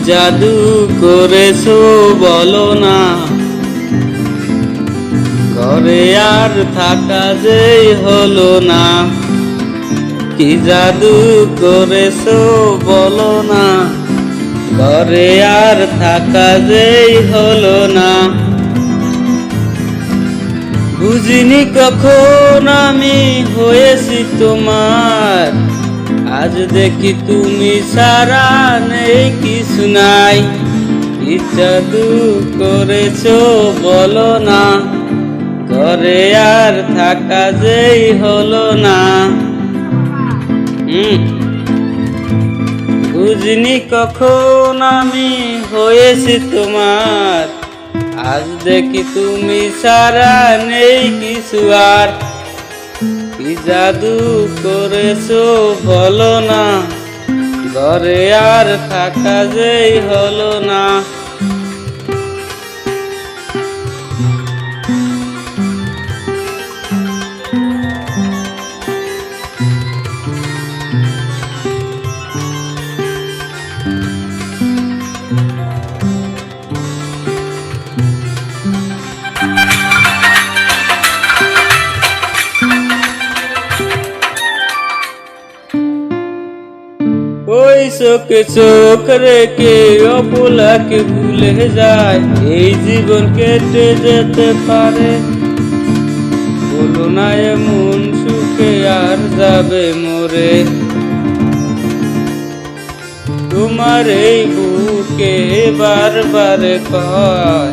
জাদু করেছো বলো না, ঘরে আর থাকা যেই হলো না। কি জাদু করেছো বলো না, ঘরে আর থাকা যেই হলো না। বুঝিনি কখন আমি হয়েছি তোমার, আজ দেখি তুমি ছাড়া নেই কিছু নাই। কি জাদু করেছো বলো না, ঘরে আর থাকা যেই হলো না। বুঝিনি কখন আমি হয়েছি তোমার, আজ দেখি তুমি ছাড়া নেই কিছু আর। কি জাদু করেছো বলো না, ঘরে আর থাকা যেই হলো না। ওই চোখে চোখ রেখে অবলাকে ভুলে যায়, এই জীবন কেটে যেতে পারে। বলো না এমন সুখে আর যাবে মরে, তোমার এই বুকে বারবার কয়